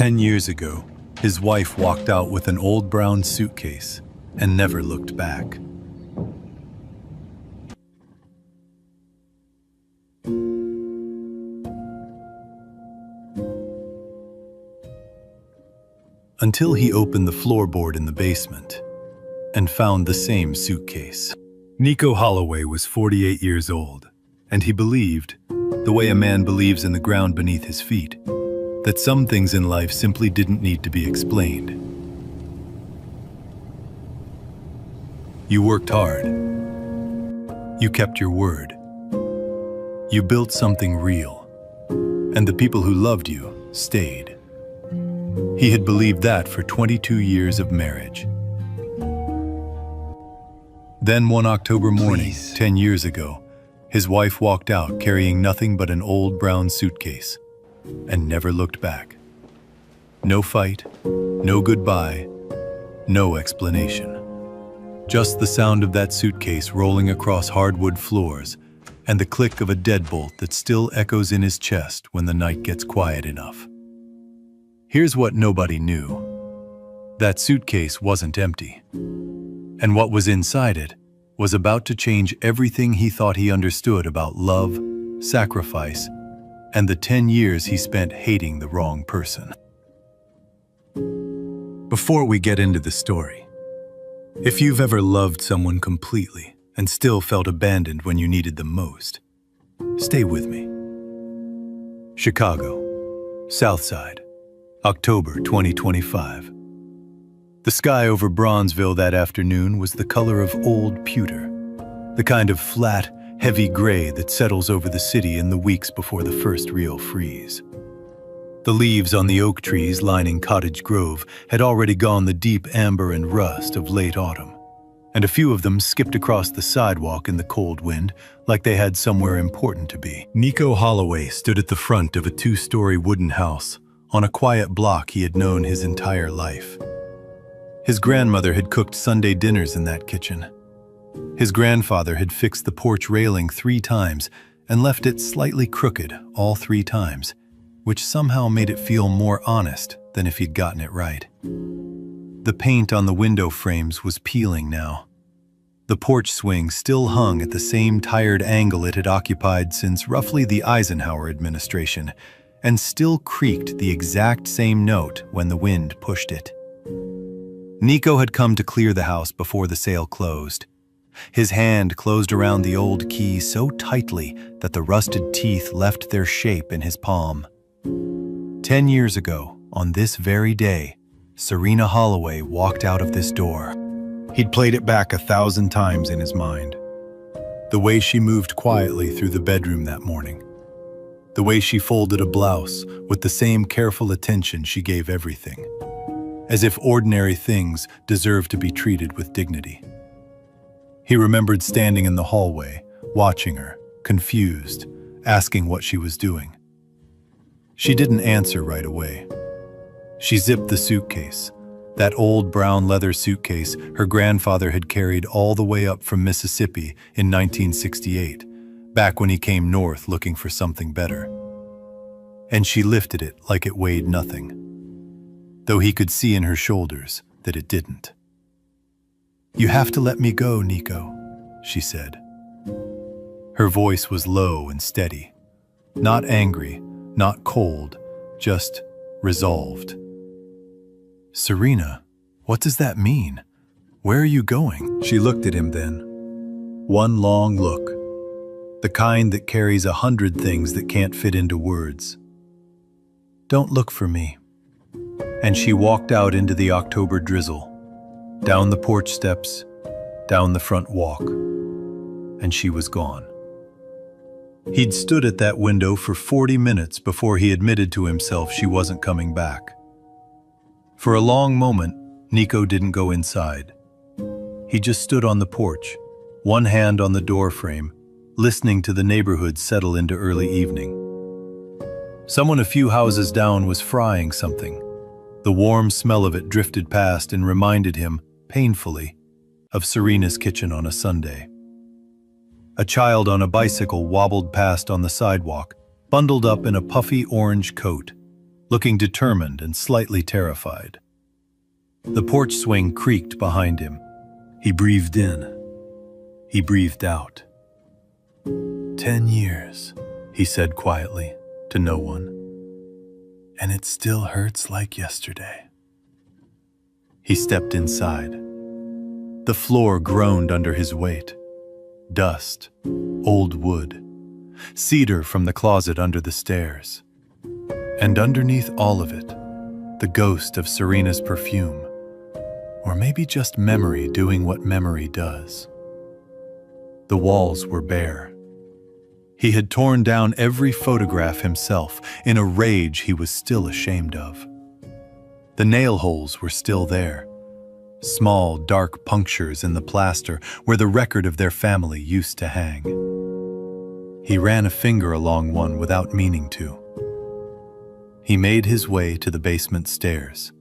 10 years ago, his wife walked out with an old brown suitcase and never looked back. Until he opened the floorboard in the basement and found the same suitcase. Nico Holloway was 48 years old, and he believed, the way a man believes in the ground beneath his feet, that some things in life simply didn't need to be explained. You worked hard. You kept your word. You built something real, and the people who loved you stayed. He had believed that for 22 years of marriage. Then one October morning, 10 years ago, his wife walked out carrying nothing but an old brown suitcase and never looked back. No fight, no goodbye, no explanation. Just the sound of that suitcase rolling across hardwood floors and the click of a deadbolt that still echoes in his chest when the night gets quiet enough. Here's what nobody knew. That suitcase wasn't empty. And what was inside it was about to change everything he thought he understood about love, sacrifice, and the 10 years he spent hating the wrong person. Before we get into the story, if you've ever loved someone completely and still felt abandoned when you needed them most, stay with me. Chicago, South Side, October 2025. The sky over Bronzeville that afternoon was the color of old pewter, the kind of flat, heavy gray that settles over the city in the weeks before the first real freeze. The leaves on the oak trees lining Cottage Grove had already gone the deep amber and rust of late autumn, and a few of them skipped across the sidewalk in the cold wind like they had somewhere important to be. Nico Holloway stood at the front of a 2-story wooden house on a quiet block he had known his entire life. His grandmother had cooked Sunday dinners in that kitchen. His grandfather had fixed the porch railing 3 times and left it slightly crooked all 3 times, which somehow made it feel more honest than if he'd gotten it right. The paint on the window frames was peeling now. The porch swing still hung at the same tired angle it had occupied since roughly the Eisenhower administration, and still creaked the exact same note when the wind pushed it. Nico had come to clear the house before the sale closed. His hand closed around the old key so tightly that the rusted teeth left their shape in his palm. 10 years ago, on this very day, Serena Holloway walked out of this door. He'd played it back 1,000 times in his mind. The way she moved quietly through the bedroom that morning. The way she folded a blouse with the same careful attention she gave everything, as if ordinary things deserved to be treated with dignity. He remembered standing in the hallway, watching her, confused, asking what she was doing. She didn't answer right away. She zipped the suitcase, that old brown leather suitcase her grandfather had carried all the way up from Mississippi in 1968, back when he came north looking for something better. And she lifted it like it weighed nothing, though he could see in her shoulders that it didn't. "You have to let me go, Nico," she said. Her voice was low and steady, not angry, not cold, just resolved. "Serena, what does that mean? Where are you going?" She looked at him then. One long look, the kind that carries 100 things that can't fit into words. "Don't look for me." And she walked out into the October drizzle, down the porch steps, down the front walk, and she was gone. He'd stood at that window for 40 minutes before he admitted to himself she wasn't coming back. For a long moment, Nico didn't go inside. He just stood on the porch, one hand on the door frame, listening to the neighborhood settle into early evening. Someone a few houses down was frying something. The warm smell of it drifted past and reminded him, painfully, of Serena's kitchen on a Sunday. A child on a bicycle wobbled past on the sidewalk, bundled up in a puffy orange coat, looking determined and slightly terrified. The porch swing creaked behind him. He breathed in. He breathed out. 10 years, he said quietly, to no one. And it still hurts like yesterday. He stepped inside. The floor groaned under his weight. Dust, old wood, cedar from the closet under the stairs. And underneath all of it, the ghost of Serena's perfume. Or maybe just memory doing what memory does. The walls were bare. He had torn down every photograph himself in a rage he was still ashamed of. The nail holes were still there, small, dark punctures in the plaster where the record of their family used to hang. He ran a finger along one without meaning to. He made his way to the basement stairs.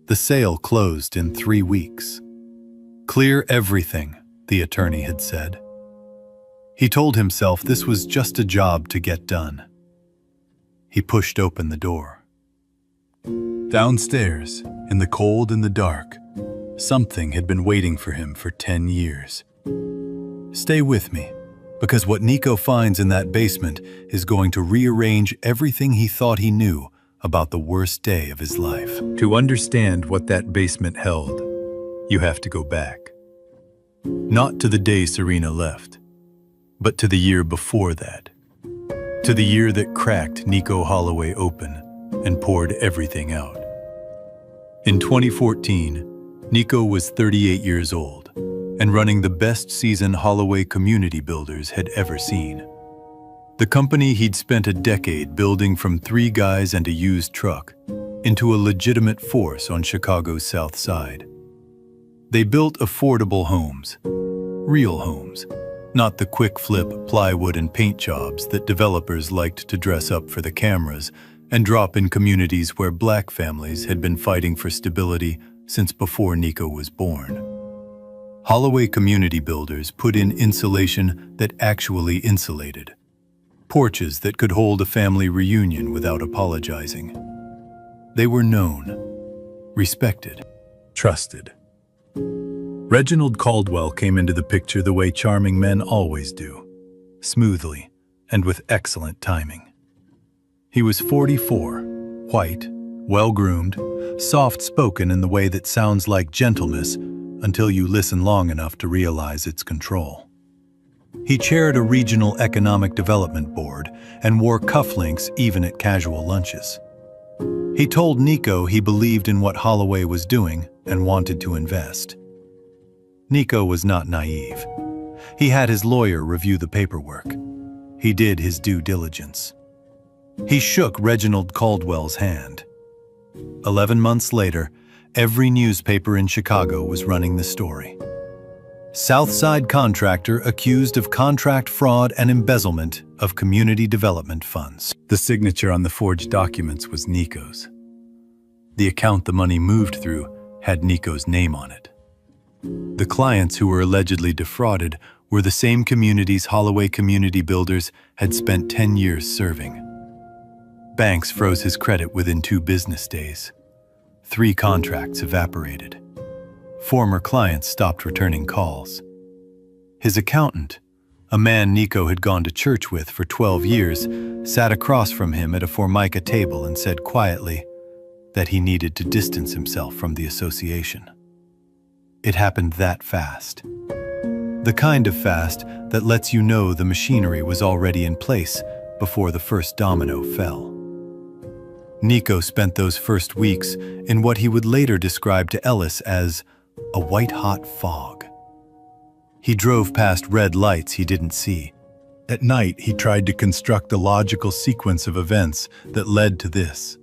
The sale closed in 3 weeks. Clear everything, the attorney had said. He told himself this was just a job to get done. He pushed open the door. Downstairs, in the cold and the dark, something had been waiting for him for 10 years. Stay with me, because what Nico finds in that basement is going to rearrange everything he thought he knew about the worst day of his life. To understand what that basement held, you have to go back. Not to the day Serena left, but to the year before that. To the year that cracked Nico Holloway open and poured everything out. In 2014, Nico was 38 years old and running the best season Holloway Community Builders had ever seen. The company he'd spent a decade building from 3 guys and a used truck into a legitimate force on Chicago's South Side. They built affordable homes, real homes, not the quick flip plywood and paint jobs that developers liked to dress up for the cameras and drop in communities where black families had been fighting for stability since before Nico was born. Holloway Community Builders put in insulation that actually insulated. Porches that could hold a family reunion without apologizing. They were known, respected, trusted. Reginald Caldwell came into the picture the way charming men always do, smoothly and with excellent timing. He was 44, white, well-groomed, soft-spoken in the way that sounds like gentleness until you listen long enough to realize it's control. He chaired a regional economic development board and wore cufflinks even at casual lunches. He told Nico he believed in what Holloway was doing and wanted to invest. Nico was not naive. He had his lawyer review the paperwork. He did his due diligence. He shook Reginald Caldwell's hand. 11 months later, every newspaper in Chicago was running the story. Southside contractor accused of contract fraud and embezzlement of community development funds. The signature on the forged documents was Nico's. The account the money moved through had Nico's name on it. The clients who were allegedly defrauded were the same communities Holloway Community Builders had spent 10 years serving. Banks froze his credit within 2 business days. 3 contracts evaporated. Former clients stopped returning calls. His accountant, a man Nico had gone to church with for 12 years, sat across from him at a Formica table and said quietly that he needed to distance himself from the association. It happened that fast. The kind of fast that lets you know the machinery was already in place before the first domino fell. Nico spent those first weeks in what he would later describe to Ellis as a white-hot fog. He drove past red lights he didn't see. At night, he tried to construct the logical sequence of events that led to this,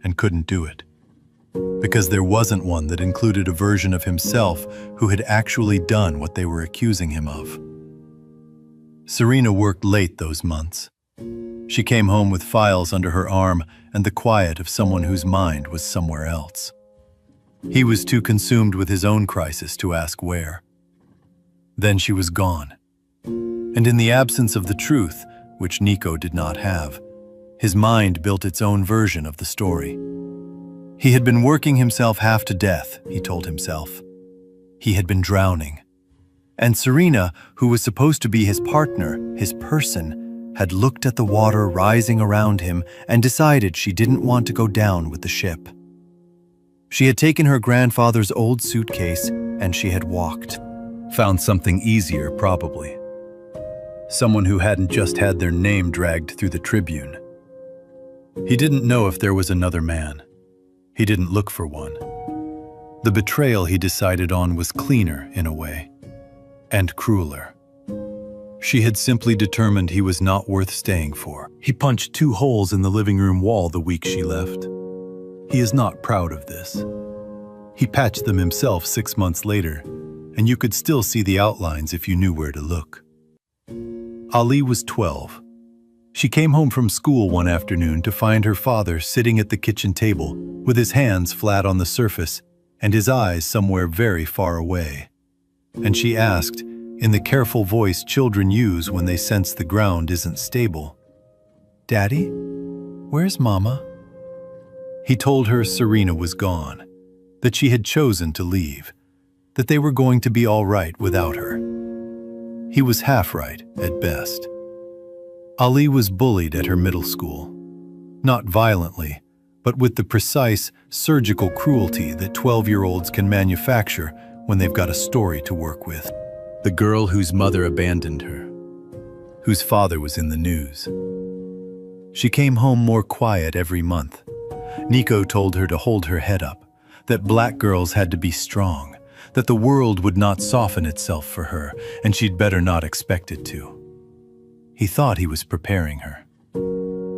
and couldn't do it. Because there wasn't one that included a version of himself who had actually done what they were accusing him of. Serena worked late those months. She came home with files under her arm and the quiet of someone whose mind was somewhere else. He was too consumed with his own crisis to ask where. Then she was gone. And in the absence of the truth, which Nico did not have, His mind built its own version of the story. He had been working himself half to death, he told himself. He had been drowning. And Serena, who was supposed to be his partner, his person, had looked at the water rising around him and decided she didn't want to go down with the ship. She had taken her grandfather's old suitcase and she had walked. Found something easier, probably. Someone who hadn't just had their name dragged through the Tribune. He didn't know if there was another man. He didn't look for one. The betrayal he decided on was cleaner in a way, and crueler. She had simply determined he was not worth staying for. He punched 2 holes in the living room wall the week she left. He is not proud of this. He patched them himself 6 months later, and you could still see the outlines if you knew where to look. Ali was 12. She came home from school one afternoon to find her father sitting at the kitchen table with his hands flat on the surface and his eyes somewhere very far away. And she asked, in the careful voice children use when they sense the ground isn't stable, "Daddy, where's Mama?" He told her Serena was gone, that she had chosen to leave, that they were going to be all right without her. He was half right at best. Ali was bullied at her middle school. Not violently, but with the precise, surgical cruelty that 12-year-olds can manufacture when they've got a story to work with. The girl whose mother abandoned her, whose father was in the news. She came home more quiet every month. Nico told her to hold her head up, that black girls had to be strong, that the world would not soften itself for her, and she'd better not expect it to. He thought he was preparing her.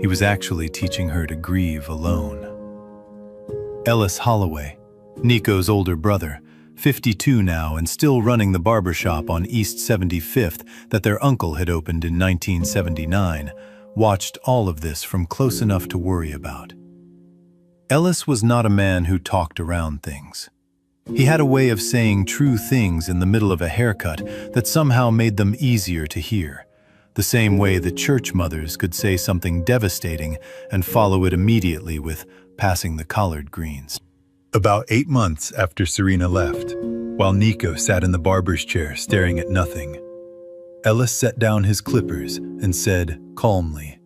He was actually teaching her to grieve alone. Ellis Holloway, Nico's older brother, 52 now and still running the barbershop on East 75th that their uncle had opened in 1979, watched all of this from close enough to worry about. Ellis was not a man who talked around things. He had a way of saying true things in the middle of a haircut that somehow made them easier to hear, the same way that church mothers could say something devastating and follow it immediately with passing the collard greens. About 8 months after Serena left, while Nico sat in the barber's chair staring at nothing, Ellis set down his clippers and said calmly,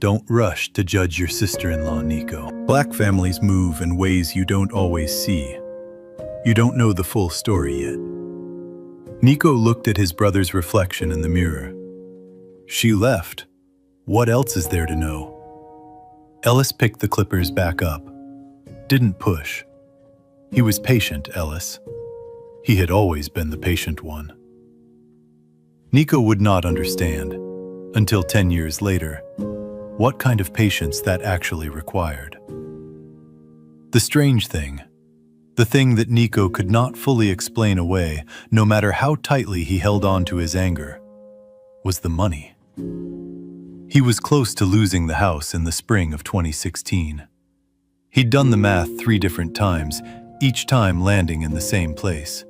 "Don't rush to judge your sister-in-law, Nico. Black families move in ways you don't always see. You don't know the full story yet." Nico looked at his brother's reflection in the mirror. She left. What else is there to know? Ellis picked the clippers back up. Didn't push. He was patient, Ellis. He had always been the patient one. Nico would not understand, until 10 years later, what kind of patience that actually required. The strange thing, the thing that Nico could not fully explain away, no matter how tightly he held on to his anger, was the money. He was close to losing the house in the spring of 2016. He'd done the math 3 different times, each time landing in the same place.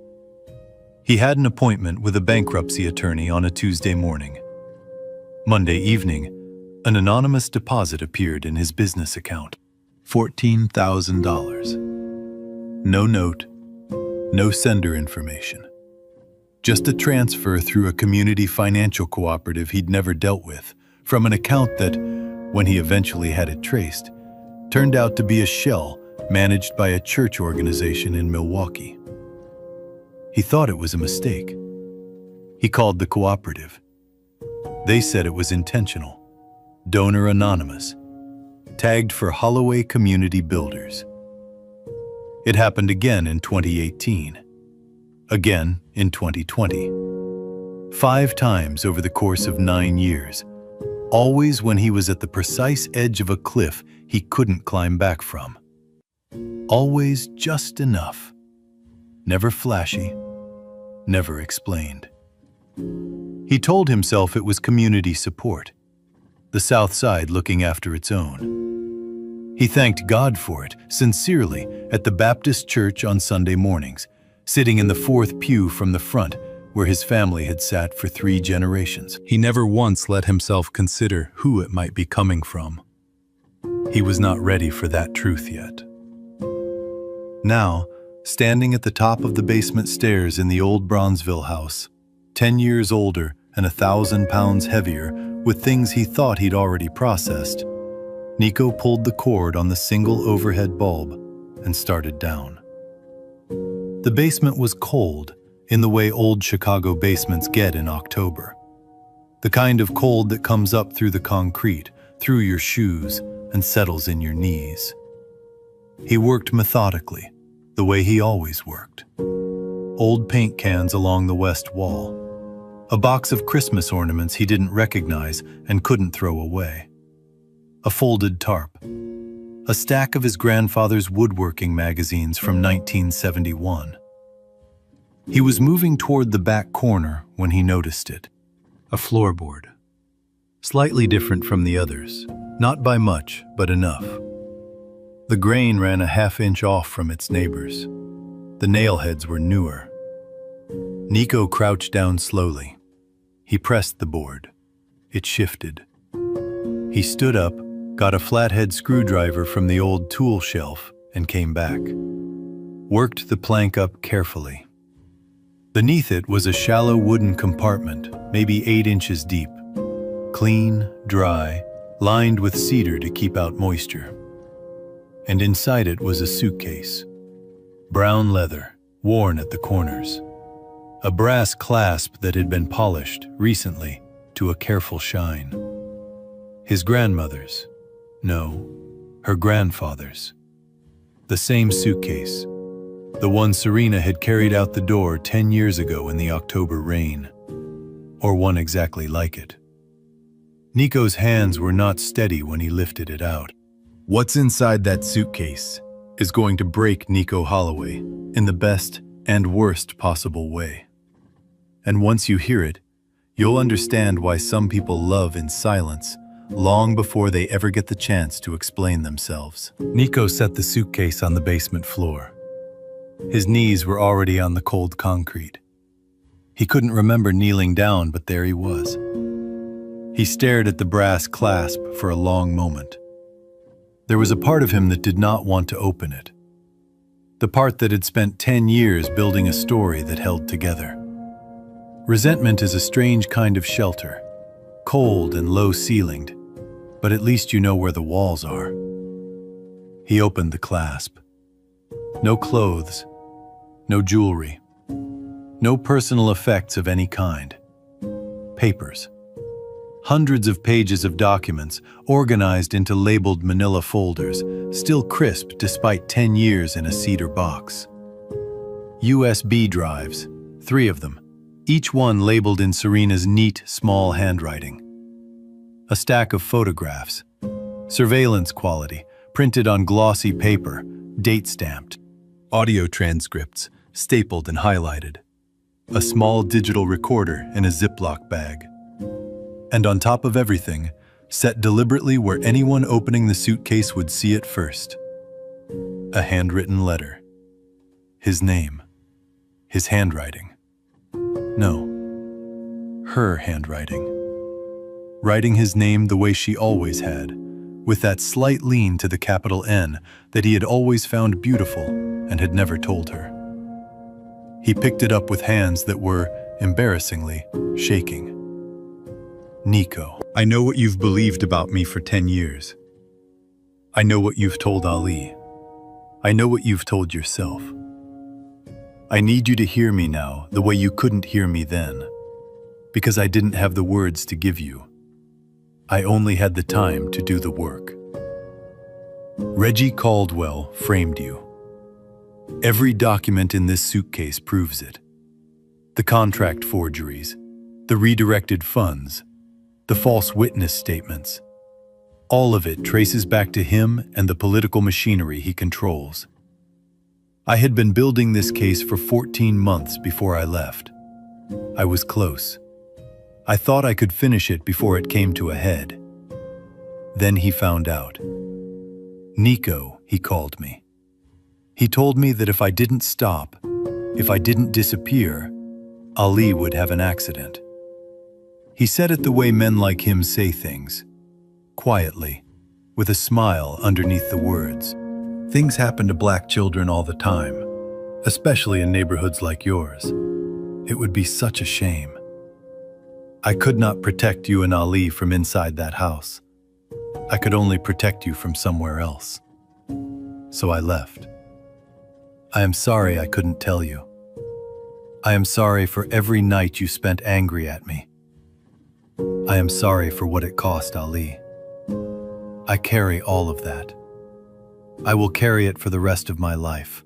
He had an appointment with a bankruptcy attorney on a Tuesday morning. Monday evening, an anonymous deposit appeared in his business account. $14,000. No note, no sender information. Just a transfer through a community financial cooperative he'd never dealt with, from an account that, when he eventually had it traced, turned out to be a shell managed by a church organization in Milwaukee. He thought it was a mistake. He called the cooperative. They said it was intentional. Donor anonymous. Tagged for Holloway Community Builders. It happened again in 2018. Again in 2020. 5 times over the course of 9 years. Always when he was at the precise edge of a cliff he couldn't climb back from. Always just enough. Never flashy. Never explained. He told himself it was community support. The South Side looking after its own. He thanked God for it, sincerely, at the Baptist church on Sunday mornings, sitting in the 4th pew from the front, where his family had sat for 3 generations. He never once let himself consider who it might be coming from. He was not ready for that truth yet. Now, standing at the top of the basement stairs in the old Bronzeville house, 10 years older and 1,000 pounds heavier, with things he thought he'd already processed, Nico pulled the cord on the single overhead bulb and started down. The basement was cold, in the way old Chicago basements get in October. The kind of cold that comes up through the concrete, through your shoes, and settles in your knees. He worked methodically, the way he always worked. Old paint cans along the west wall. A box of Christmas ornaments he didn't recognize and couldn't throw away. A folded tarp. A stack of his grandfather's woodworking magazines from 1971. He was moving toward the back corner when he noticed it. A floorboard. Slightly different from the others. Not by much, but enough. The grain ran a half-inch off from its neighbors. The nail heads were newer. Nico crouched down slowly. He pressed the board. It shifted. He stood up, got a flathead screwdriver from the old tool shelf, and came back. Worked the plank up carefully. Beneath it was a shallow wooden compartment, maybe 8 inches deep. Clean, dry, lined with cedar to keep out moisture. And inside it was a suitcase. Brown leather, worn at the corners. A brass clasp that had been polished, recently, to a careful shine. His grandmother's. No, her grandfather's. The same suitcase. The one Serena had carried out the door 10 years ago in the October rain. Or one exactly like it. Nico's hands were not steady when he lifted it out. What's inside that suitcase is going to break Nico Holloway in the best and worst possible way. And once you hear it, you'll understand why some people love in silence long before they ever get the chance to explain themselves. Nico set the suitcase on the basement floor. His knees were already on the cold concrete. He couldn't remember kneeling down, but there he was. He stared at the brass clasp for a long moment. There was a part of him that did not want to open it. The part that had spent 10 years building a story that held together. Resentment is a strange kind of shelter, cold and low-ceilinged, but at least you know where the walls are. He opened the clasp. No clothes, no jewelry, no personal effects of any kind. Papers. Hundreds of pages of documents organized into labeled manila folders, still crisp despite 10 years in a cedar box. USB drives, 3 of them, each one labeled in Serena's neat, small handwriting. A stack of photographs, surveillance quality, printed on glossy paper, date-stamped. Audio transcripts, stapled and highlighted. A small digital recorder in a Ziploc bag. And on top of everything, set deliberately where anyone opening the suitcase would see it first. A handwritten letter. His name. His handwriting. No. Her handwriting. Writing his name the way she always had, with that slight lean to the capital N that he had always found beautiful and had never told her. He picked it up with hands that were, embarrassingly, shaking. Nico, I know what you've believed about me for 10 years. I know what you've told Ali. I know what you've told yourself. I need you to hear me now the way you couldn't hear me then, because I didn't have the words to give you. I only had the time to do the work. Reggie Caldwell framed you. Every document in this suitcase proves it. The contract forgeries, the redirected funds, the false witness statements. All of it traces back to him and the political machinery he controls. I had been building this case for 14 months before I left. I was close. I thought I could finish it before it came to a head. Then he found out. Nico, he called me. He told me that if I didn't stop, if I didn't disappear, Ali would have an accident. He said it the way men like him say things, quietly, with a smile underneath the words. Things happen to black children all the time, especially in neighborhoods like yours. It would be such a shame. I could not protect you and Ali from inside that house. I could only protect you from somewhere else. So I left. I am sorry I couldn't tell you. I am sorry for every night you spent angry at me. I am sorry for what it cost Ali. I carry all of that. I will carry it for the rest of my life.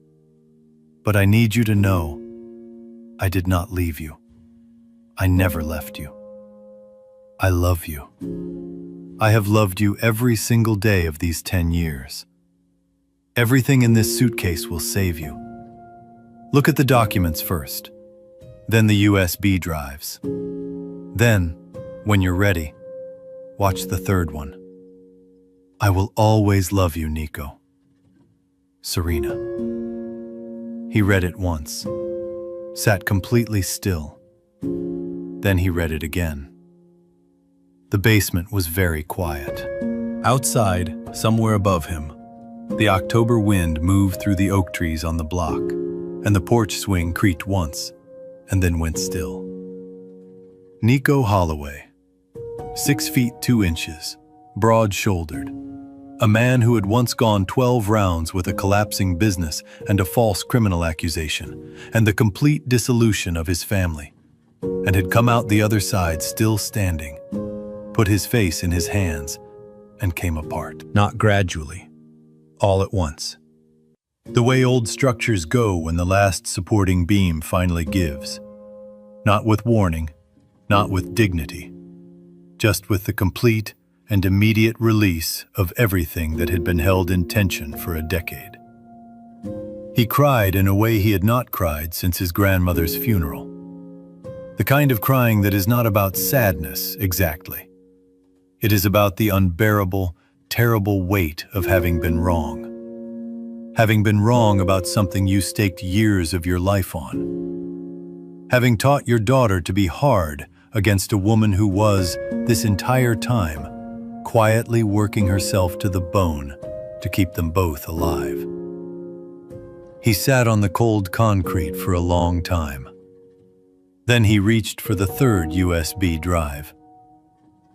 But I need you to know, I did not leave you. I never left you. I love you. I have loved you every single day of these 10 years. Everything in this suitcase will save you. Look at the documents first, then the USB drives. Then, when you're ready, watch the third one. I will always love you, Nico. Serena. He read it once, sat completely still. Then he read it again. The basement was very quiet. Outside, somewhere above him, the October wind moved through the oak trees on the block, and the porch swing creaked once, and then went still. Nico Holloway, 6 feet 2 inches, broad-shouldered, a man who had once gone 12 rounds with a collapsing business and a false criminal accusation, and the complete dissolution of his family, and had come out the other side still standing, put his face in his hands, and came apart. Not gradually, all at once. The way old structures go when the last supporting beam finally gives. Not with warning, not with dignity, just with the complete and immediate release of everything that had been held in tension for a decade. He cried in a way he had not cried since his grandmother's funeral. The kind of crying that is not about sadness exactly. It is about the unbearable, terrible weight of having been wrong. Having been wrong about something you staked years of your life on. Having taught your daughter to be hard against a woman who was, this entire time, quietly working herself to the bone to keep them both alive. He sat on the cold concrete for a long time. Then he reached for the third USB drive.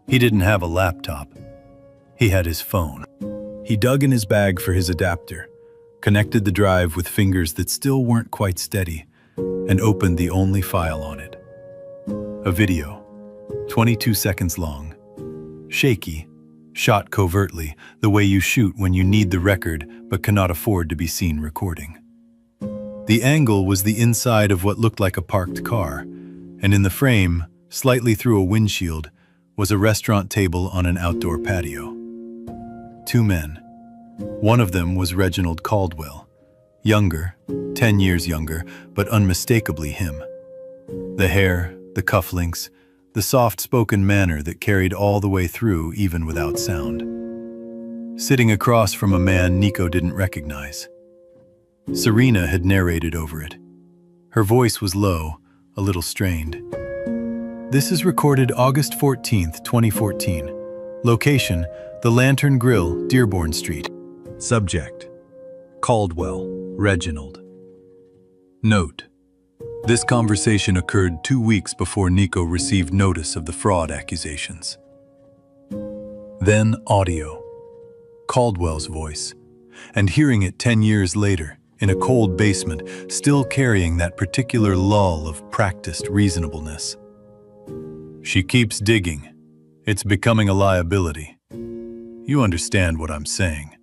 He didn't have a laptop. He had his phone. He dug in his bag for his adapter, connected the drive with fingers that still weren't quite steady, and opened the only file on it. A video, 22 seconds long, shaky, shot covertly, the way you shoot when you need the record but cannot afford to be seen recording. The angle was the inside of what looked like a parked car, and in the frame, slightly through a windshield, was a restaurant table on an outdoor patio. 2 men. One of them was Reginald Caldwell, younger, 10 years younger, but unmistakably him. The hair, the cufflinks, the soft-spoken manner that carried all the way through even without sound. Sitting across from a man Nico didn't recognize. Serena had narrated over it. Her voice was low, a little strained. This is recorded August 14th, 2014. Location, the Lantern Grill, Dearborn Street. Subject, Caldwell, Reginald. Note, this conversation occurred 2 weeks before Nico received notice of the fraud accusations. Then audio, Caldwell's voice, and hearing it 10 years later, in a cold basement, still carrying that particular lull of practiced reasonableness. She keeps digging. It's becoming a liability. You understand what I'm saying.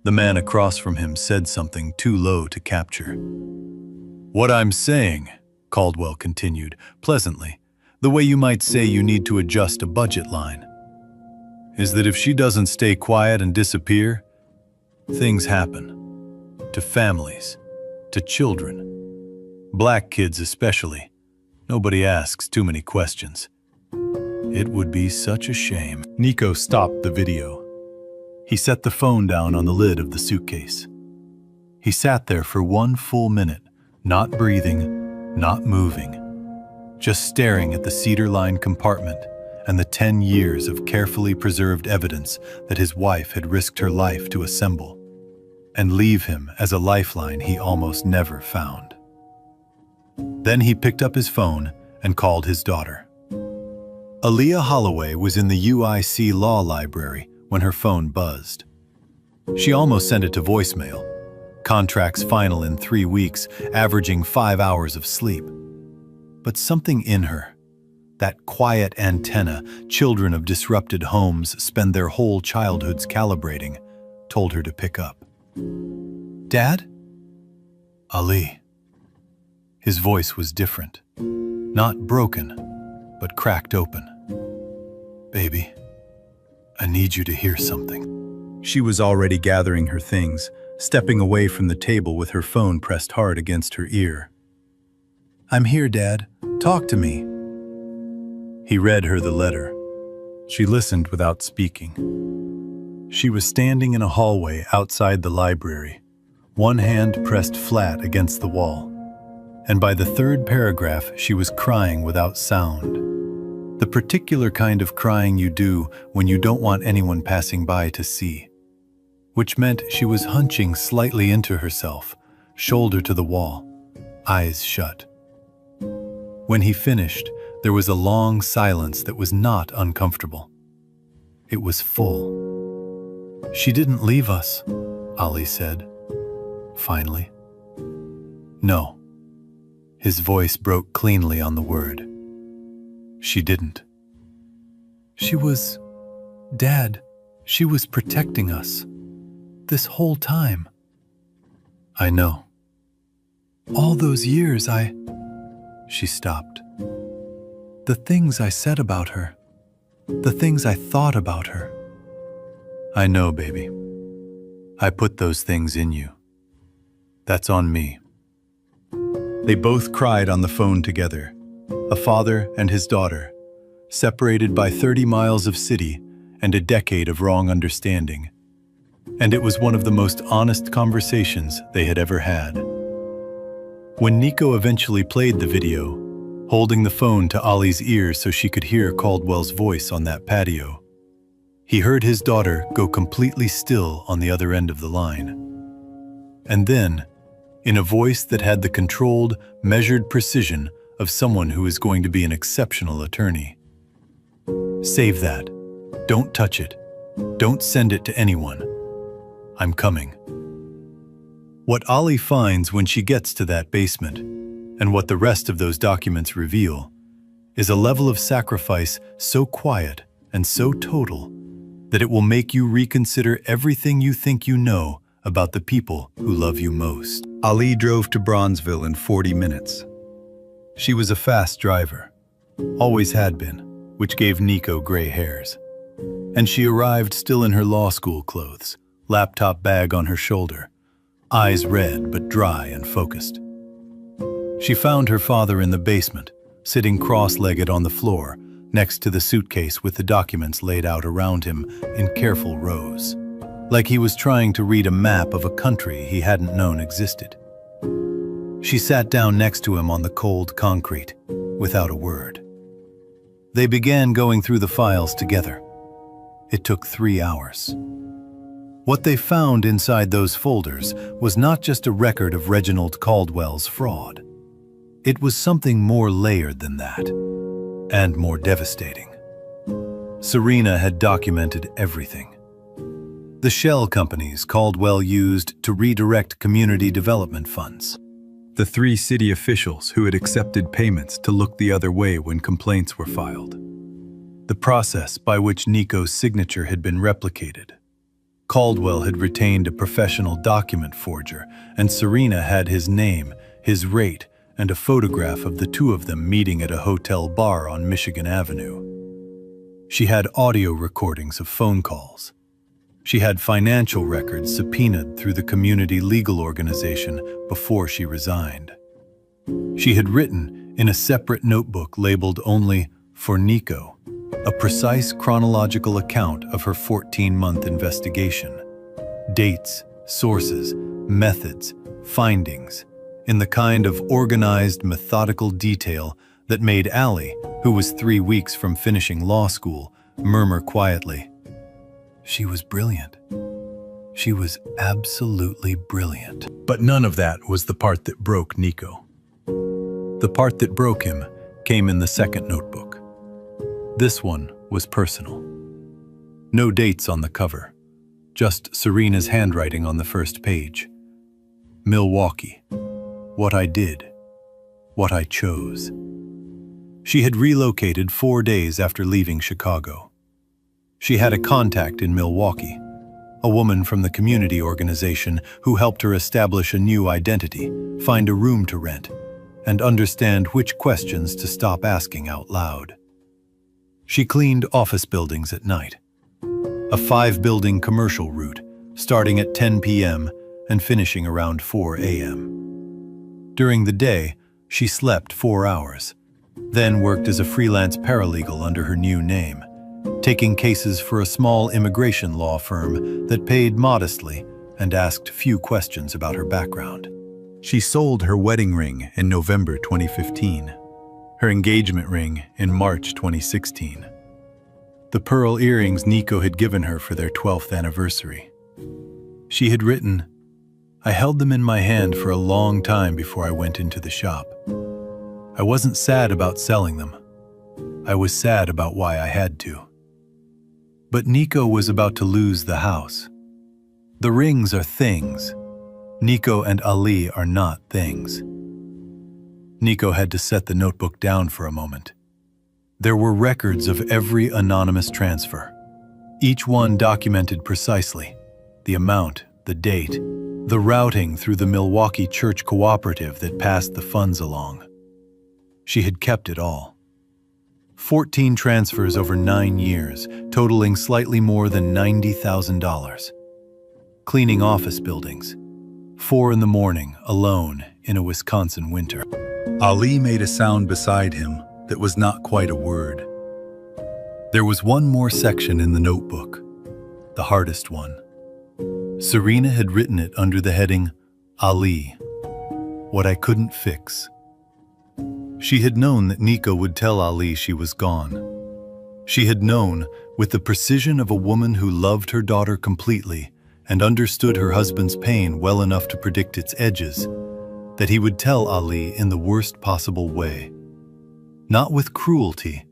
The man across from him said something too low to capture. What I'm saying, Caldwell continued, pleasantly, the way you might say you need to adjust a budget line, is that if she doesn't stay quiet and disappear, things happen. To families, to children, black kids especially. Nobody asks too many questions. It would be such a shame. Nico stopped the video. He set the phone down on the lid of the suitcase. He sat there for 1 full minute, not breathing, not moving, just staring at the cedar-lined compartment and the 10 years of carefully preserved evidence that his wife had risked her life to assemble, and leave him as a lifeline he almost never found. Then he picked up his phone and called his daughter. Aaliyah Holloway was in the UIC Law Library when her phone buzzed. She almost sent it to voicemail. Contracts final in 3 weeks, averaging 5 hours of sleep. But something in her, that quiet antenna children of disrupted homes spend their whole childhoods calibrating, told her to pick up. "Dad?" "Ali." His voice was different. Not broken, but cracked open. "Baby, I need you to hear something." She was already gathering her things, stepping away from the table with her phone pressed hard against her ear. "I'm here, Dad. Talk to me." He read her the letter. She listened without speaking. She was standing in a hallway outside the library, one hand pressed flat against the wall. And by the third paragraph, she was crying without sound. The particular kind of crying you do when you don't want anyone passing by to see. Which meant she was hunching slightly into herself, shoulder to the wall, eyes shut. When he finished, there was a long silence that was not uncomfortable. It was full. "She didn't leave us," Ali said, finally. "No." His voice broke cleanly on the word. "She didn't." Dad, she was protecting us. This whole time." "I know." "All those years She stopped. "The things I said about her. The things I thought about her." "I know, baby. I put those things in you. That's on me." They both cried on the phone together, a father and his daughter, separated by 30 miles of city and a decade of wrong understanding. And it was one of the most honest conversations they had ever had. When Nico eventually played the video, holding the phone to Ollie's ear so she could hear Caldwell's voice on that patio, he heard his daughter go completely still on the other end of the line. And then, in a voice that had the controlled, measured precision of someone who is going to be an exceptional attorney, "Save that. Don't touch it. Don't send it to anyone. I'm coming." What Ollie finds when she gets to that basement, and what the rest of those documents reveal, is a level of sacrifice so quiet and so total that it will make you reconsider everything you think you know about the people who love you most. Ali drove to Bronzeville in 40 minutes. She was a fast driver, always had been, which gave Nico gray hairs. And she arrived still in her law school clothes, laptop bag on her shoulder, eyes red but dry and focused. She found her father in the basement, sitting cross-legged on the floor, next to the suitcase with the documents laid out around him in careful rows, like he was trying to read a map of a country he hadn't known existed. She sat down next to him on the cold concrete, without a word. They began going through the files together. It took 3 hours. What they found inside those folders was not just a record of Reginald Caldwell's fraud. It was something more layered than that, and more devastating. Serena had documented everything. The shell companies Caldwell used to redirect community development funds. The 3 city officials who had accepted payments to look the other way when complaints were filed. The process by which Nico's signature had been replicated. Caldwell had retained a professional document forger, and Serena had his name, his rate, and a photograph of the two of them meeting at a hotel bar on Michigan Avenue. She had audio recordings of phone calls. She had financial records subpoenaed through the community legal organization before she resigned. She had written in a separate notebook labeled only "For Nico," a precise chronological account of her 14-month investigation. Dates, sources, methods, findings, in the kind of organized, methodical detail that made Allie, who was 3 weeks from finishing law school, murmur quietly, "She was brilliant. She was absolutely brilliant." But none of that was the part that broke Nico. The part that broke him came in the second notebook. This one was personal. No dates on the cover, just Serena's handwriting on the first page. Milwaukee. What I did. What I chose. She had relocated 4 days after leaving Chicago. She had a contact in Milwaukee, a woman from the community organization who helped her establish a new identity, find a room to rent, and understand which questions to stop asking out loud. She cleaned office buildings at night, a 5-building commercial route, starting at 10 p.m. and finishing around 4 a.m. During the day, she slept 4 hours, then worked as a freelance paralegal under her new name, taking cases for a small immigration law firm that paid modestly and asked few questions about her background. She sold her wedding ring in November 2015, her engagement ring in March 2016. The pearl earrings Nico had given her for their 12th anniversary. She had written, "I held them in my hand for a long time before I went into the shop. I wasn't sad about selling them. I was sad about why I had to." But Nico was about to lose the house. The rings are things. Nico and Ali are not things. Nico had to set the notebook down for a moment. There were records of every anonymous transfer, each one documented precisely, the amount, the date, the routing through the Milwaukee church cooperative that passed the funds along. She had kept it all. 14 transfers over 9 years, totaling slightly more than $90,000. Cleaning office buildings. 4 in the morning, alone, in a Wisconsin winter. Ali made a sound beside him that was not quite a word. There was one more section in the notebook, the hardest one. Serena had written it under the heading, Ali, what I couldn't fix. She had known that Nico would tell Ali she was gone. She had known, with the precision of a woman who loved her daughter completely and understood her husband's pain well enough to predict its edges, that he would tell Ali in the worst possible way. Not with cruelty,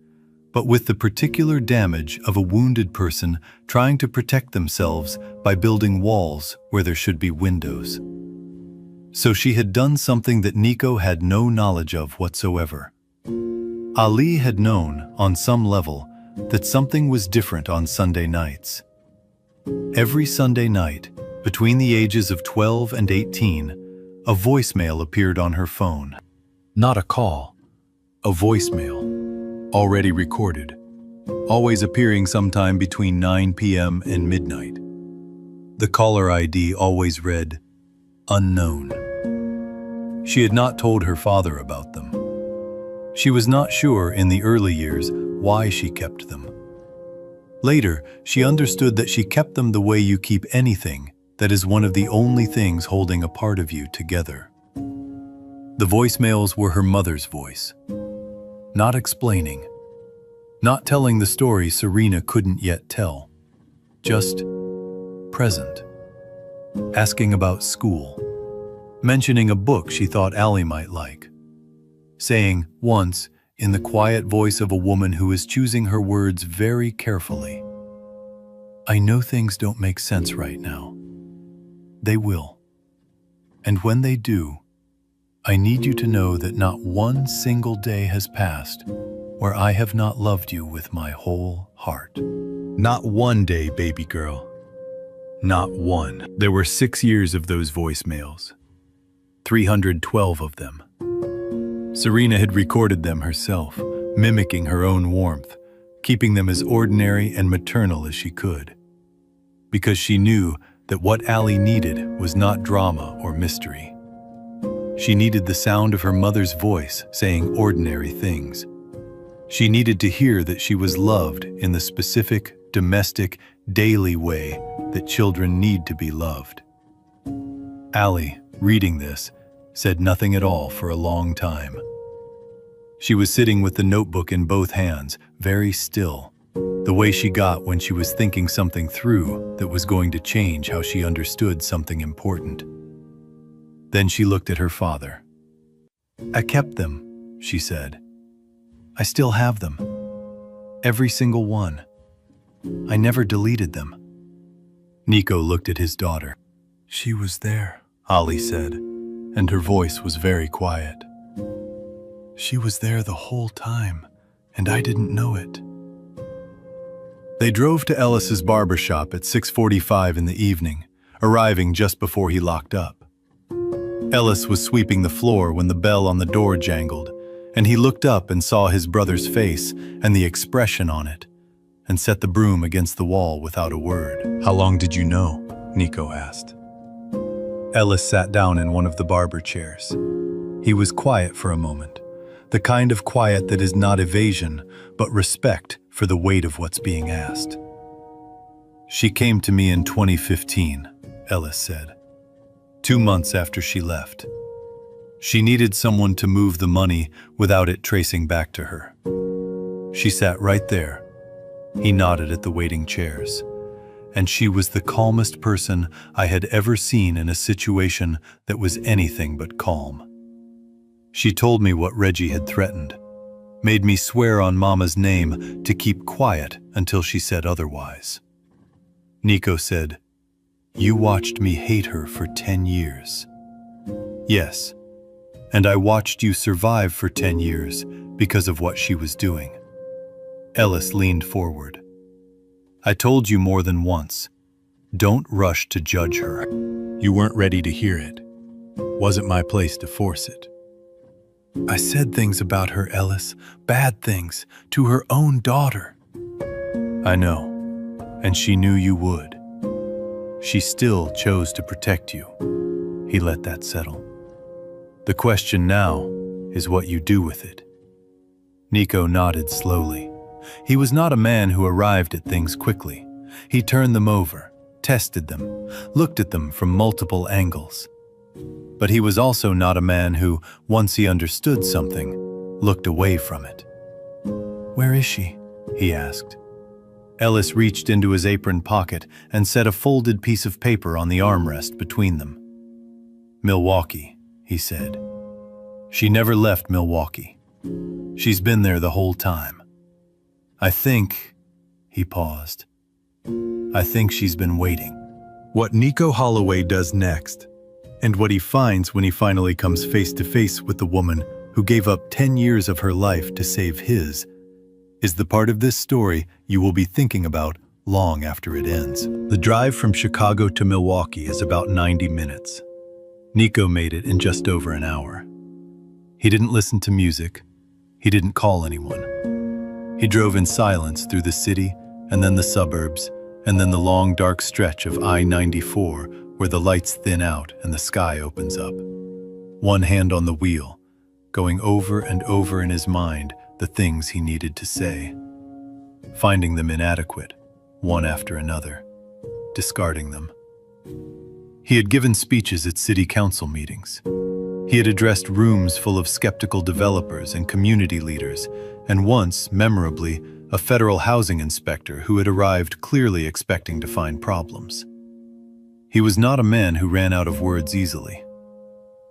but with the particular damage of a wounded person trying to protect themselves by building walls where there should be windows. So she had done something that Nico had no knowledge of whatsoever. Ali had known, on some level, that something was different on Sunday nights. Every Sunday night, between the ages of 12 and 18, a voicemail appeared on her phone. Not a call, a voicemail, already recorded, always appearing sometime between 9 p.m. and midnight. The caller ID always read, unknown. She had not told her father about them. She was not sure in the early years why she kept them. Later, she understood that she kept them the way you keep anything that is one of the only things holding a part of you together. The voicemails were her mother's voice, not explaining, not telling the story Serena couldn't yet tell, just present, asking about school, mentioning a book she thought Allie might like, saying once, in the quiet voice of a woman who is choosing her words very carefully, "I know things don't make sense right now. They will. And when they do, I need you to know that not one single day has passed where I have not loved you with my whole heart. Not one day, baby girl. Not one." There were 6 years of those voicemails. 312 of them. Serena had recorded them herself, mimicking her own warmth, keeping them as ordinary and maternal as she could. Because she knew that what Allie needed was not drama or mystery. She needed the sound of her mother's voice saying ordinary things. She needed to hear that she was loved in the specific, domestic, daily way that children need to be loved. Allie, reading this, said nothing at all for a long time. She was sitting with the notebook in both hands, very still, the way she got when she was thinking something through that was going to change how she understood something important. Then she looked at her father. "I kept them," she said. "I still have them. Every single one. I never deleted them." Nico looked at his daughter. "She was there," Holly said, and her voice was very quiet. "She was there the whole time, and I didn't know it." They drove to Ellis's barbershop at 6:45 in the evening, arriving just before he locked up. Ellis was sweeping the floor when the bell on the door jangled, and he looked up and saw his brother's face and the expression on it, and set the broom against the wall without a word. "How long did you know?" Nico asked. Ellis sat down in one of the barber chairs. He was quiet for a moment, the kind of quiet that is not evasion, but respect for the weight of what's being asked. "She came to me in 2015, Ellis said, 2 months after she left. She needed someone to move the money without it tracing back to her. She sat right there." He nodded at the waiting chairs. "And she was the calmest person I had ever seen in a situation that was anything but calm. She told me what Reggie had threatened, made me swear on Mama's name to keep quiet until she said otherwise." Nico said, "You watched me hate her for 10 years. "Yes, and I watched you survive for 10 years because of what she was doing." Ellis leaned forward. "I told you more than once, don't rush to judge her. You weren't ready to hear it. Wasn't my place to force it." "I said things about her, Ellis, bad things, to her own daughter." "I know, and she knew you would. She still chose to protect you." He let that settle. "The question now is what you do with it." Nico nodded slowly. He was not a man who arrived at things quickly. He turned them over, tested them, looked at them from multiple angles. But he was also not a man who, once he understood something, looked away from it. "Where is she?" he asked. Ellis reached into his apron pocket and set a folded piece of paper on the armrest between them. "Milwaukee," he said. "She never left Milwaukee. She's been there the whole time. I think," he paused, "I think she's been waiting." What Nico Holloway does next, and what he finds when he finally comes face to face with the woman who gave up 10 years of her life to save his, is the part of this story you will be thinking about long after it ends. The drive from Chicago to Milwaukee is about 90 minutes. Nico made it in just over an hour. He didn't listen to music. He didn't call anyone. He drove in silence through the city, and then the suburbs, and then the long dark stretch of I-94 where the lights thin out and the sky opens up. One hand on the wheel, going over and over in his mind the things he needed to say, finding them inadequate, one after another, discarding them. He had given speeches at city council meetings. He had addressed rooms full of skeptical developers and community leaders, and once, memorably, a federal housing inspector who had arrived clearly expecting to find problems. He was not a man who ran out of words easily.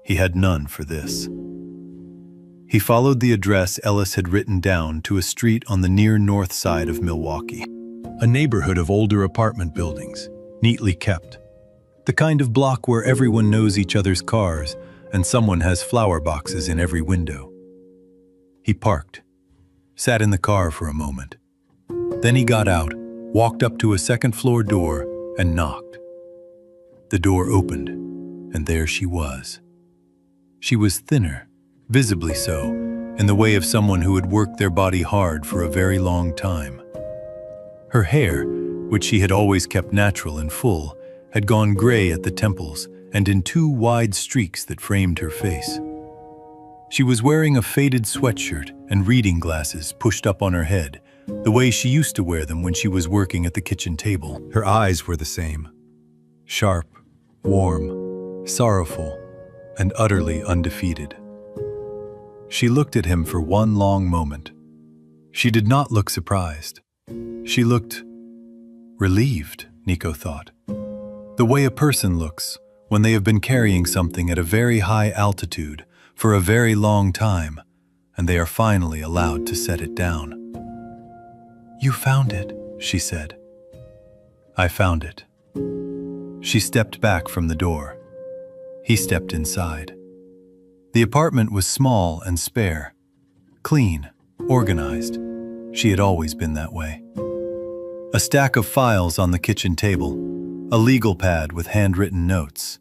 He had none for this. He followed the address Ellis had written down to a street on the near north side of Milwaukee, a neighborhood of older apartment buildings, neatly kept. The kind of block where everyone knows each other's cars and someone has flower boxes in every window. He parked, sat in the car for a moment. Then he got out, walked up to a second-floor door, and knocked. The door opened, and there she was. She was thinner, visibly so, in the way of someone who had worked their body hard for a very long time. Her hair, which she had always kept natural and full, had gone gray at the temples and in two wide streaks that framed her face. She was wearing a faded sweatshirt and reading glasses pushed up on her head, the way she used to wear them when she was working at the kitchen table. Her eyes were the same, sharp, warm, sorrowful, and utterly undefeated. She looked at him for one long moment. She did not look surprised. She looked relieved, Nico thought. The way a person looks when they have been carrying something at a very high altitude for a very long time, and they are finally allowed to set it down. "You found it," she said. "I found it." She stepped back from the door. He stepped inside. The apartment was small and spare, clean, organized. She had always been that way. A stack of files on the kitchen table, a legal pad with handwritten notes.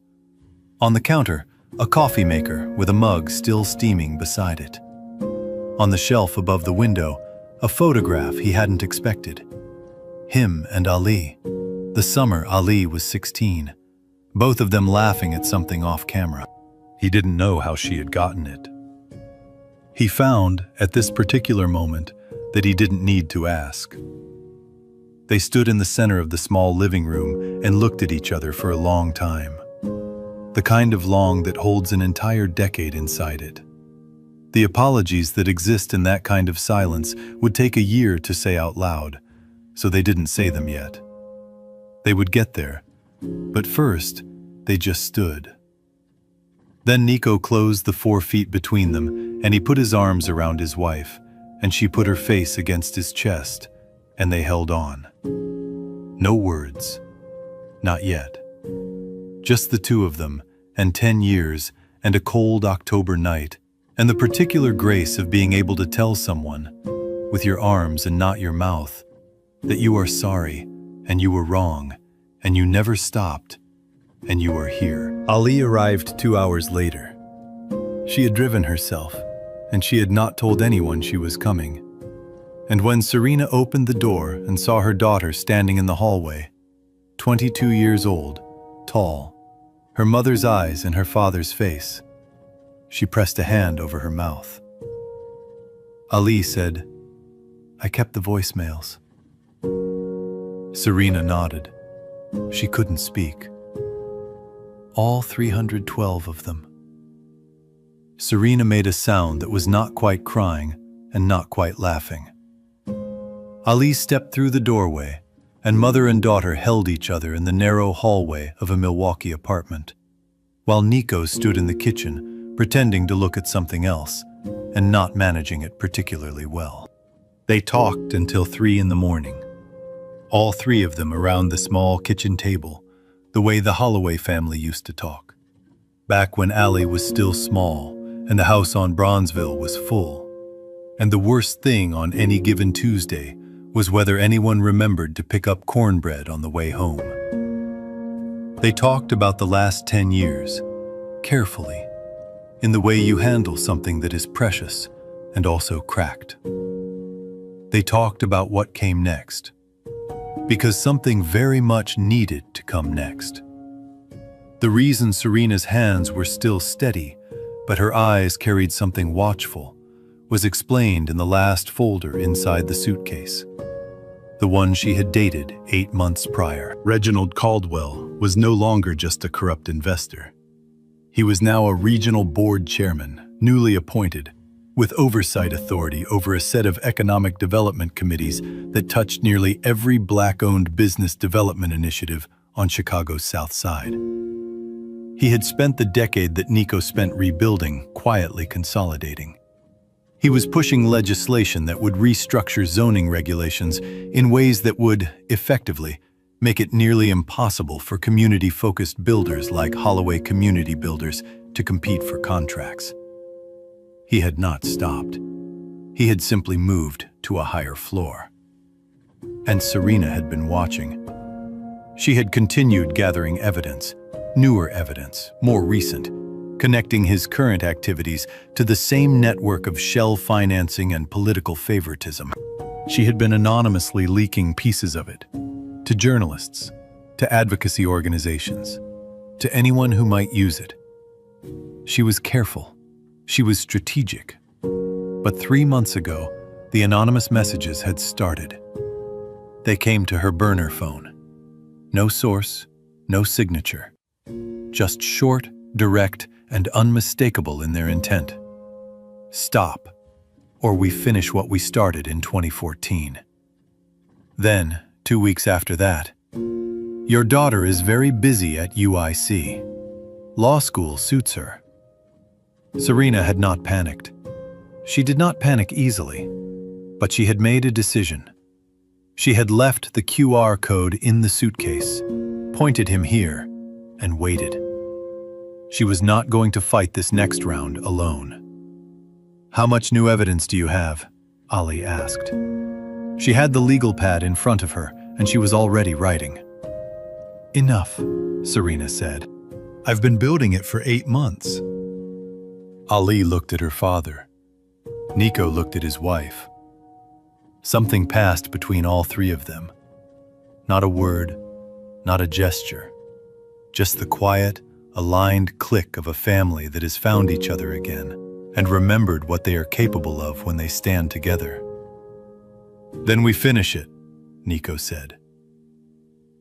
On the counter, a coffee maker with a mug still steaming beside it. On the shelf above the window, a photograph he hadn't expected. Him and Ali. The summer Ali was 16, both of them laughing at something off camera. He didn't know how she had gotten it. He found, at this particular moment, that he didn't need to ask. They stood in the center of the small living room and looked at each other for a long time. The kind of long that holds an entire decade inside it. The apologies that exist in that kind of silence would take a year to say out loud, so they didn't say them yet. They would get there, but first, they just stood. Then Nico closed the 4 feet between them, and he put his arms around his wife, and she put her face against his chest, and they held on. No words. Not yet. Just the two of them, and 10 years, and a cold October night, and the particular grace of being able to tell someone, with your arms and not your mouth, that you are sorry, and you were wrong, and you never stopped, and you are here. Ali arrived 2 hours later. She had driven herself, and she had not told anyone she was coming. And when Serena opened the door and saw her daughter standing in the hallway, 22 years old, tall, her mother's eyes in her father's face, she pressed a hand over her mouth. Ali said, "I kept the voicemails." Serena nodded. She couldn't speak. All 312 of them. Serena made a sound that was not quite crying and not quite laughing. Ali stepped through the doorway, and mother and daughter held each other in the narrow hallway of a Milwaukee apartment, while Nico stood in the kitchen, pretending to look at something else, and not managing it particularly well. They talked until 3 in the morning. All 3 of them around the small kitchen table, the way the Holloway family used to talk. Back when Allie was still small, and the house on Bronzeville was full. And the worst thing on any given Tuesday was whether anyone remembered to pick up cornbread on the way home. They talked about the last 10 years, carefully, in the way you handle something that is precious and also cracked. They talked about what came next, because something very much needed to come next. The reason Serena's hands were still steady, but her eyes carried something watchful, was explained in the last folder inside the suitcase. The one she had dated 8 months prior. Reginald Caldwell was no longer just a corrupt investor. He was now a regional board chairman, newly appointed, with oversight authority over a set of economic development committees that touched nearly every Black-owned business development initiative on Chicago's South Side. He had spent the decade that Nico spent rebuilding, quietly consolidating. He was pushing legislation that would restructure zoning regulations in ways that would, effectively, make it nearly impossible for community-focused builders like Holloway Community Builders to compete for contracts. He had not stopped. He had simply moved to a higher floor. And Serena had been watching. She had continued gathering evidence, newer evidence, more recent, connecting his current activities to the same network of shell financing and political favoritism. She had been anonymously leaking pieces of it to journalists, to advocacy organizations, to anyone who might use it. She was careful. She was strategic. But 3 months ago, the anonymous messages had started. They came to her burner phone. No source, no signature. Just short, direct, and unmistakable in their intent. Stop, or we finish what we started in 2014. Then, 2 weeks after that, your daughter is very busy at UIC. Law school suits her. Serena had not panicked. She did not panic easily, but she had made a decision. She had left the QR code in the suitcase, pointed him here, and waited. She was not going to fight this next round alone. "How much new evidence do you have?" Ali asked. She had the legal pad in front of her, and she was already writing. "Enough," Serena said. "I've been building it for 8 months." Ali looked at her father. Nico looked at his wife. Something passed between all three of them. Not a word, not a gesture. Just the quiet, aligned click of a family that has found each other again and remembered what they are capable of when they stand together. "Then we finish it," Nico said.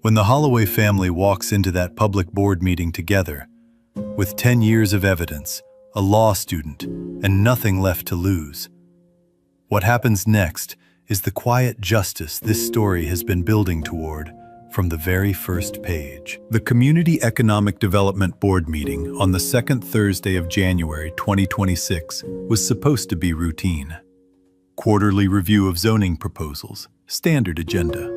When the Holloway family walks into that public board meeting together, with 10 years of evidence, a law student, and nothing left to lose, what happens next is the quiet justice this story has been building toward from the very first page. The Community Economic Development Board meeting on the second Thursday of January 2026 was supposed to be routine. Quarterly review of zoning proposals, standard agenda.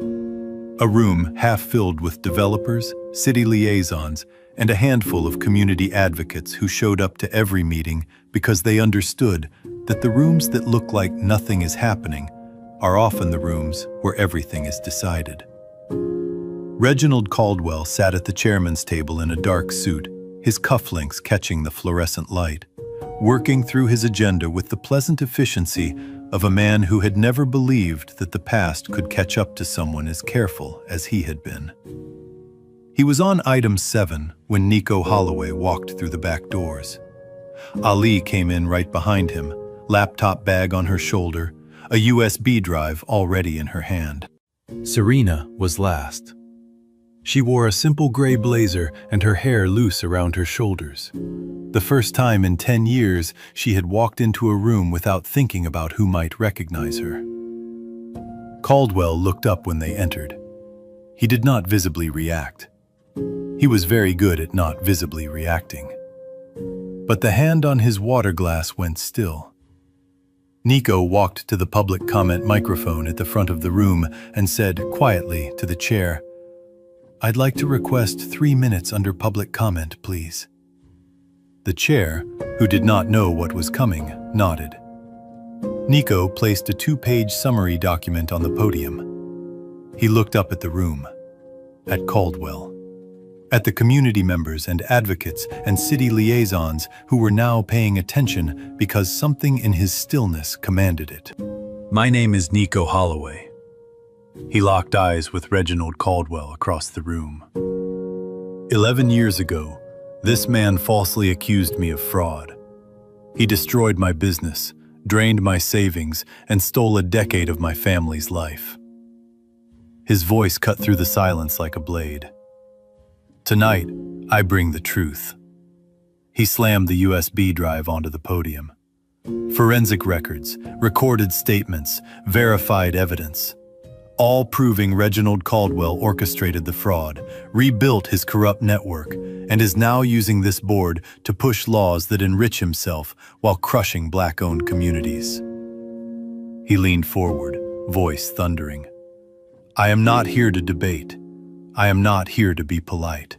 A room half filled with developers, city liaisons, and a handful of community advocates who showed up to every meeting because they understood that the rooms that look like nothing is happening are often the rooms where everything is decided. Reginald Caldwell sat at the chairman's table in a dark suit, his cufflinks catching the fluorescent light, working through his agenda with the pleasant efficiency of a man who had never believed that the past could catch up to someone as careful as he had been. He was on item 7 when Nico Holloway walked through the back doors. Ali came in right behind him, laptop bag on her shoulder, a USB drive already in her hand. Serena was last. She wore a simple gray blazer and her hair loose around her shoulders. The first time in 10 years she had walked into a room without thinking about who might recognize her. Caldwell looked up when they entered. He did not visibly react. He was very good at not visibly reacting. But the hand on his water glass went still. Nico walked to the public comment microphone at the front of the room and said quietly to the chair, "I'd like to request 3 minutes under public comment, please." The chair, who did not know what was coming, nodded. Nico placed a 2-page summary document on the podium. He looked up at the room, at Caldwell, at the community members and advocates and city liaisons who were now paying attention because something in his stillness commanded it. "My name is Nico Holloway." He locked eyes with Reginald Caldwell across the room. 11 years ago, this man falsely accused me of fraud. He destroyed my business, drained my savings, and stole a decade of my family's life. His voice cut through the silence like a blade. "Tonight, I bring the truth." He slammed the USB drive onto the podium. Forensic records, recorded statements, verified evidence, all proving Reginald Caldwell orchestrated the fraud, rebuilt his corrupt network, and is now using this board to push laws that enrich himself while crushing Black-owned communities. He leaned forward, voice thundering. "I am not here to debate. I am not here to be polite.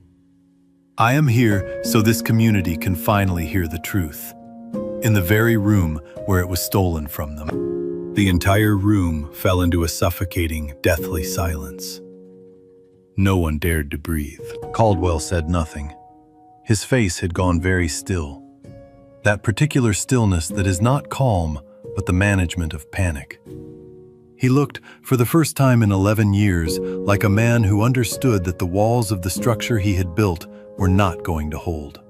I am here so this community can finally hear the truth, in the very room where it was stolen from them." The entire room fell into a suffocating, deathly silence. No one dared to breathe. Caldwell said nothing. His face had gone very still. That particular stillness that is not calm, but the management of panic. He looked, for the first time in 11 years, like a man who understood that the walls of the structure he had built were not going to hold.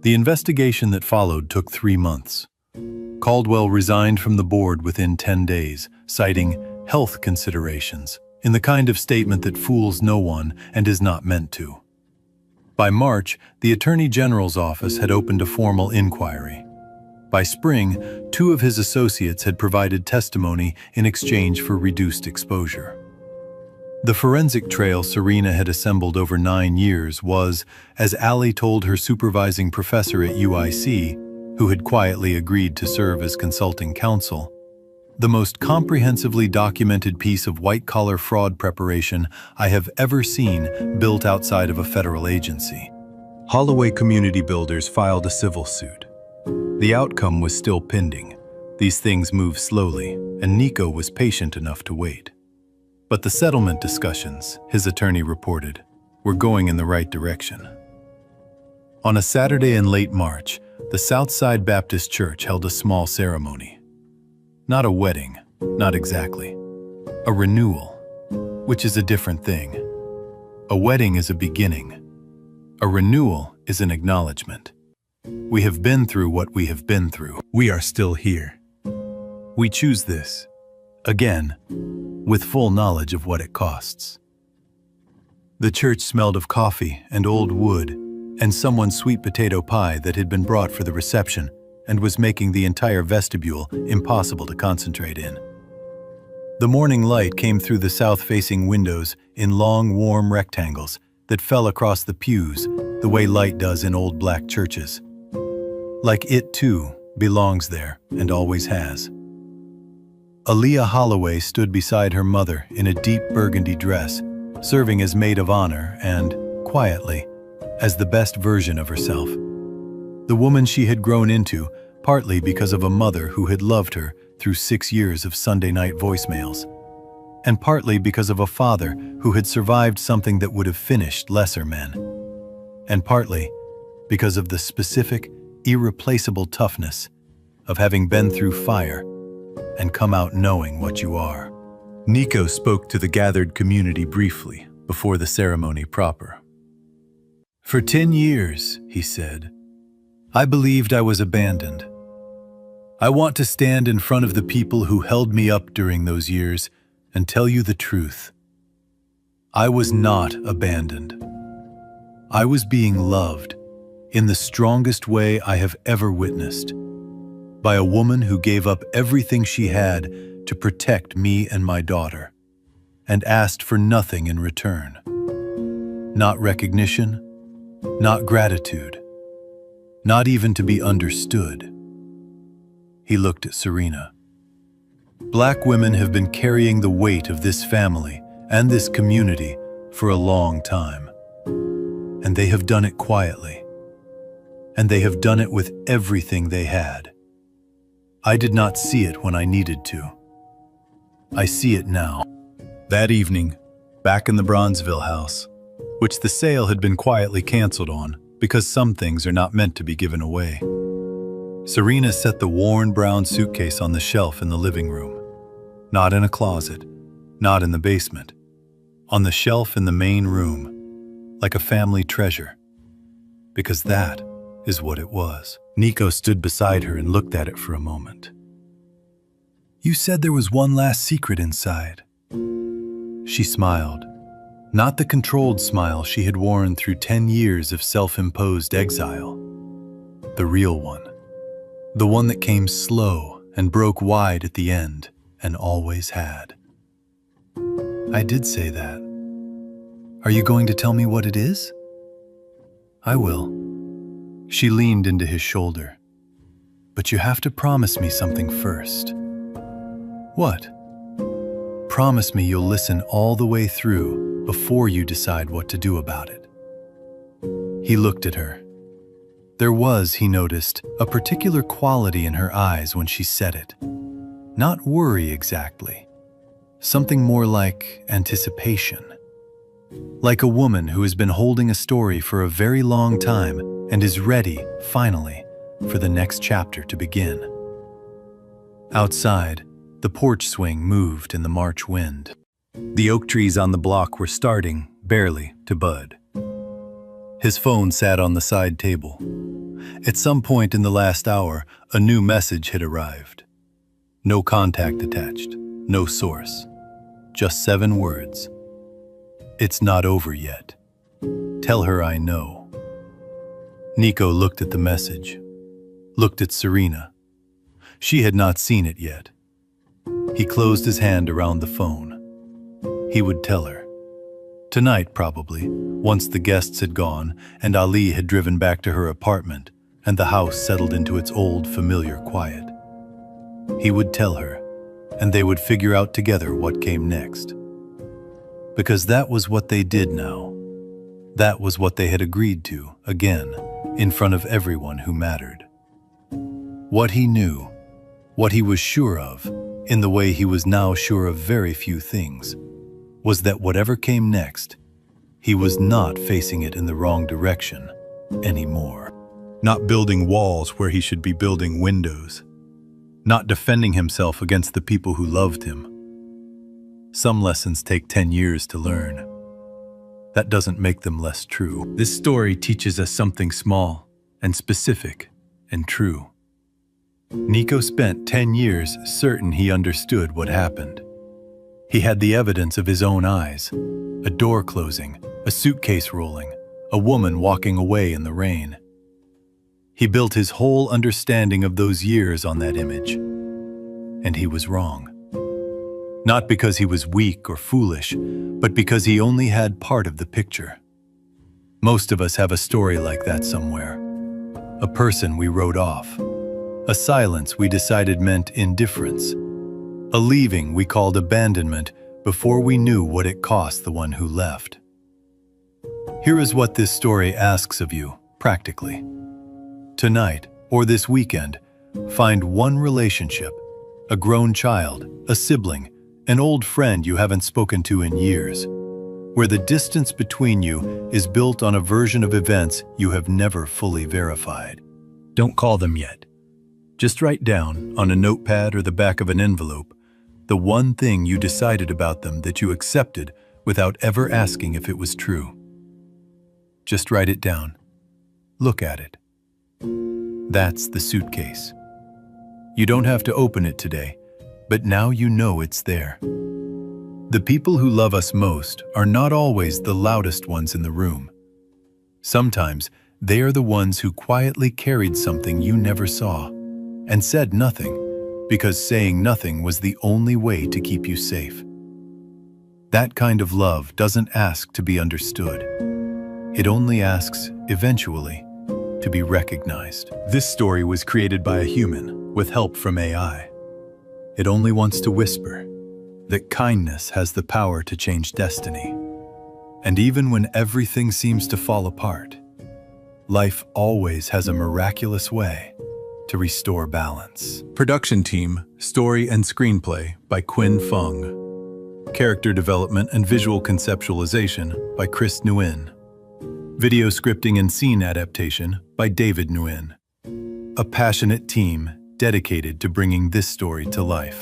The investigation that followed took 3 months. Caldwell resigned from the board within 10 days, citing health considerations, in the kind of statement that fools no one and is not meant to. By March, the Attorney General's office had opened a formal inquiry. By spring, 2 of his associates had provided testimony in exchange for reduced exposure. The forensic trail Serena had assembled over 9 years was, as Allie told her supervising professor at UIC, who had quietly agreed to serve as consulting counsel, the most comprehensively documented piece of white-collar fraud preparation I have ever seen built outside of a federal agency. Holloway Community Builders filed a civil suit. The outcome was still pending. These things move slowly, and Nico was patient enough to wait. But the settlement discussions, his attorney reported, were going in the right direction. On a Saturday in late March, the Southside Baptist Church held a small ceremony. Not a wedding, not exactly. A renewal, which is a different thing. A wedding is a beginning. A renewal is an acknowledgement. We have been through what we have been through. We are still here. We choose this, again, with full knowledge of what it costs. The church smelled of coffee and old wood and someone's sweet potato pie that had been brought for the reception and was making the entire vestibule impossible to concentrate in. The morning light came through the south-facing windows in long, warm rectangles that fell across the pews the way light does in old black churches. Like it, too, belongs there and always has. Aaliyah Holloway stood beside her mother in a deep burgundy dress, serving as maid of honor and, quietly, as the best version of herself. The woman she had grown into, partly because of a mother who had loved her through 6 years of Sunday night voicemails, and partly because of a father who had survived something that would have finished lesser men, and partly because of the specific, irreplaceable toughness of having been through fire and come out knowing what you are. Nico spoke to the gathered community briefly before the ceremony proper. For 10 years, he said, I believed I was abandoned. I want to stand in front of the people who held me up during those years and tell you the truth. I was not abandoned. I was being loved in the strongest way I have ever witnessed, by a woman who gave up everything she had to protect me and my daughter, and asked for nothing in return. Not recognition, not gratitude, not even to be understood. He looked at Serena. Black women have been carrying the weight of this family and this community for a long time, and they have done it quietly, and they have done it with everything they had. I did not see it when I needed to. I see it now. That evening, back in the Bronzeville house, which the sale had been quietly canceled on because some things are not meant to be given away, Serena set the worn brown suitcase on the shelf in the living room. Not in a closet, not in the basement. On the shelf in the main room, like a family treasure. Because that is what it was. Nico stood beside her and looked at it for a moment. You said there was one last secret inside. She smiled. Not the controlled smile she had worn through 10 years of self-imposed exile. The real one. The one that came slow and broke wide at the end and always had. I did say that. Are you going to tell me what it is? I will. She leaned into his shoulder. But you have to promise me something first. What? Promise me you'll listen all the way through before you decide what to do about it. He looked at her. There was, he noticed, a particular quality in her eyes when she said it. Not worry exactly. Something more like anticipation. Like a woman who has been holding a story for a very long time and is ready, finally, for the next chapter to begin. Outside, the porch swing moved in the March wind. The oak trees on the block were starting, barely, to bud. His phone sat on the side table. At some point in the last hour, a new message had arrived. No contact attached, no source. Just 7 words. It's not over yet. Tell her I know. Nico looked at the message, looked at Serena, She had not seen it yet. He closed his hand around the phone. He would tell her. Tonight, probably, once the guests had gone and Ali had driven back to her apartment and the house settled into its old, familiar quiet. He would tell her, and they would figure out together what came next. Because that was what they did now. That was what they had agreed to, again, in front of everyone who mattered. What he knew, what he was sure of, in the way he was now sure of very few things, was that whatever came next, he was not facing it in the wrong direction anymore. Not building walls where he should be building windows. Not defending himself against the people who loved him. Some lessons take 10 years to learn. That doesn't make them less true. This story teaches us something small and specific and true. Nico spent 10 years certain he understood what happened. He had the evidence of his own eyes, a door closing, a suitcase rolling, a woman walking away in the rain. He built his whole understanding of those years on that image, and he was wrong. Not because he was weak or foolish, but because he only had part of the picture. Most of us have a story like that somewhere. A person we wrote off. A silence we decided meant indifference. A leaving we called abandonment before we knew what it cost the one who left. Here is what this story asks of you, practically. Tonight, or this weekend, find one relationship, a grown child, a sibling, an old friend you haven't spoken to in years, where the distance between you is built on a version of events you have never fully verified. Don't call them yet. Just write down, on a notepad or the back of an envelope, the one thing you decided about them that you accepted without ever asking if it was true. Just write it down. Look at it. That's the suitcase. You don't have to open it today, but now you know it's there. The people who love us most are not always the loudest ones in the room. Sometimes they are the ones who quietly carried something you never saw and said nothing, because saying nothing was the only way to keep you safe. That kind of love doesn't ask to be understood. It only asks, eventually, to be recognized. This story was created by a human with help from AI. It only wants to whisper that kindness has the power to change destiny. And even when everything seems to fall apart, life always has a miraculous way to restore balance. Production team, story and screenplay by Quinn Fung. Character development and visual conceptualization by Chris Nguyen. Video scripting and scene adaptation by David Nguyen. A passionate team dedicated to bringing this story to life.